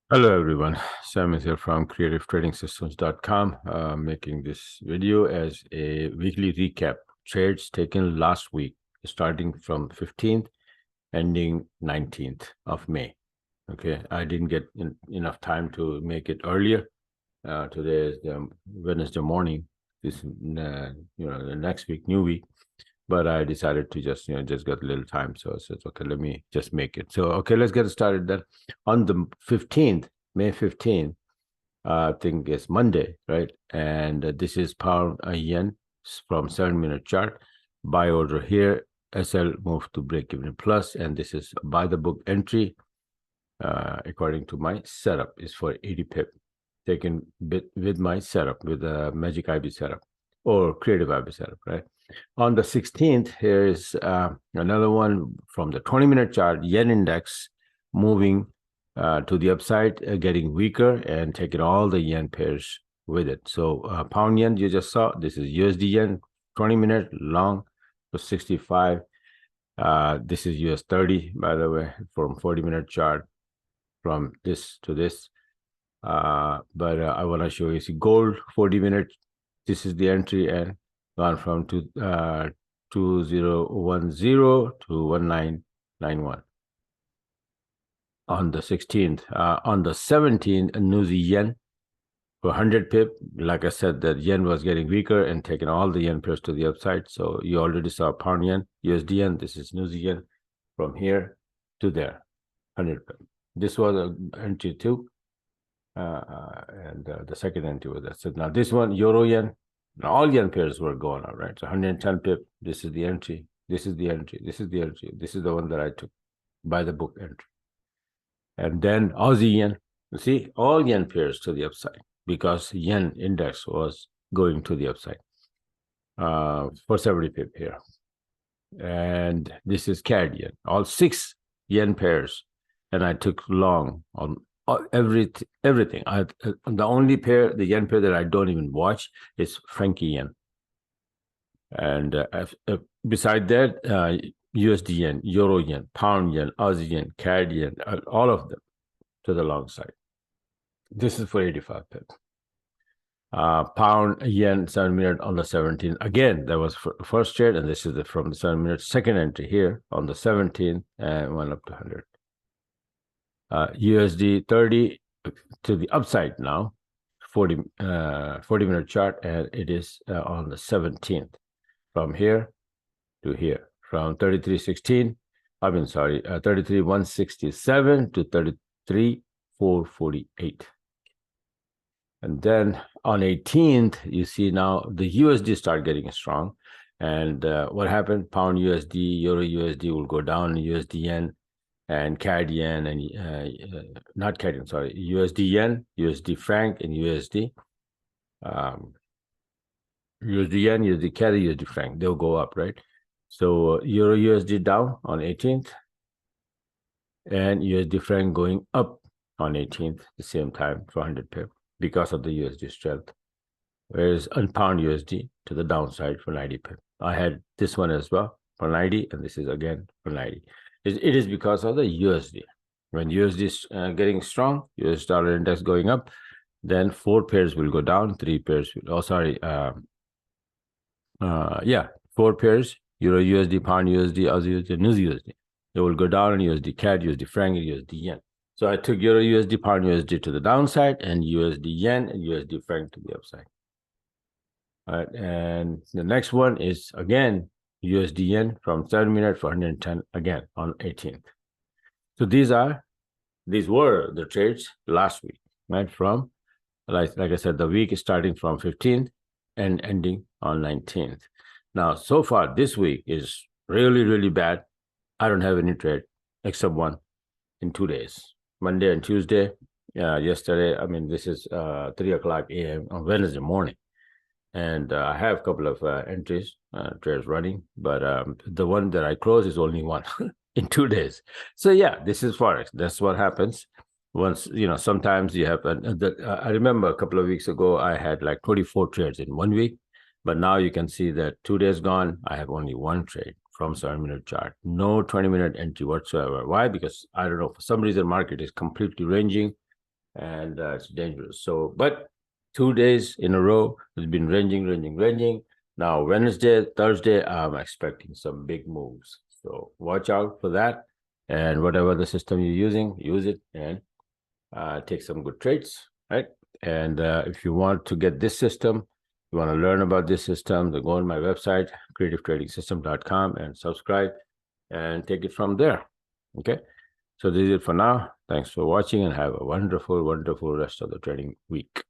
Hello everyone, Sam is here from creativetradingsystems.com, making this video as a weekly recap. Trades taken last week, starting from 15th, ending 19th of May. Okay, I didn't get enough time to make it earlier. Today is the Wednesday morning. This, the next week, new week. But I decided to just got a little time, so I said, okay, let me just make it. So okay, let's get started. Then on the 15th, May 15th, I think it's Monday, right? And this is pound yen from 7-minute chart. Buy order here. SL moved to break even plus, and this is by the book entry. According to my setup, is for 80 pip. Taken with my setup, with a Magic IB setup or Creative IB setup, right? On the 16th, here is another one from the 20-minute chart, yen index moving to the upside, getting weaker and taking all the yen pairs with it. So pound yen, you just saw, this is USD yen, 20-minute long for 65. This is US 30, by the way, from 40-minute chart, from this to this. But I want to show you, see gold 40-minute, this is the entry, and gone from 2010 to 1991 on the 16th. On the 17th, New Zealand for 100 pip. Like I said, that yen was getting weaker and taking all the yen pairs to the upside. So you already saw pound yen, USD yen. This is New Zealand from here to there, 100 pip. This was an entry too. And the second entry was that. So now this one, Euro yen, all yen pairs were going up, right? So 110 pip, this is the entry, this is the entry, this is the entry, this is the one that I took by the book entry. And then Aussie yen, you see, all yen pairs to the upside because yen index was going to the upside for 70 pip here. And this is CAD yen, all 6 yen pairs. And I took long on everything. The only pair, the yen pair that I don't even watch is Frankie yen. And beside that, USD yen, Euro yen, Pound yen, Aussie yen, CAD yen, all of them to the long side. This is for 85 pip. Pound yen 7-minute on the 17th. Again, that was first trade, and this is from the 7-minute second entry here on the 17th, and went up to 100. USD 30 to the upside now, 40-minute chart, and it is on the 17th from here to here, from 33.16, 33.167 to 33.448. And then on 18th, you see now the USD start getting strong. And what happened? Pound USD, Euro USD will go down, USD yen, and CAD yen, and not CAD yen, sorry, USD yen, USD franc, and USD. USD yen, USD CAD, USD franc, they'll go up, right? So Euro USD down on 18th, and USD franc going up on 18th, the same time for 100 pip because of the USD strength. Whereas on pound USD to the downside for 90 pip. I had this one as well for 90, and this is again for 90. It is because of the USD. When USD is getting strong, US dollar index going up, then 4 pairs will go down, 3 pairs will, 4 pairs, Euro USD, Pound USD, Aussie USD, New USD. It will go down in USD CAD, USD franc, and USD yen. So I took Euro USD, Pound USD to the downside, and USD yen and USD franc to the upside. All right, and the next one is again USD yen from 7-minute for 110 again on 18th. So these were the trades last week, right? From like I said, the week is starting from 15th and ending on 19th. Now, so far this week is really, really bad. I don't have any trade except one in 2 days, Monday and Tuesday. Yesterday, I mean, this is 3 o'clock a.m. on Wednesday morning. And I have a couple of entries, trades running, but the one that I close is only one in 2 days. So yeah, this is Forex. That's what happens. Once, sometimes you have, I remember a couple of weeks ago, I had like 24 trades in 1 week, but now you can see that 2 days gone, I have only one trade from 7-minute chart. No 20-minute entry whatsoever. Why? Because I don't know, for some reason, market is completely ranging. and it's dangerous. So, but 2 days in a row, it's been ranging. Now, Wednesday, Thursday, I'm expecting some big moves. So watch out for that. And whatever the system you're using, use it and take some good trades, right? And if you want to get this system, you want to learn about this system, then go on my website, creativetrading.com, and subscribe and take it from there. Okay. So this is it for now. Thanks for watching and have a wonderful rest of the trading week.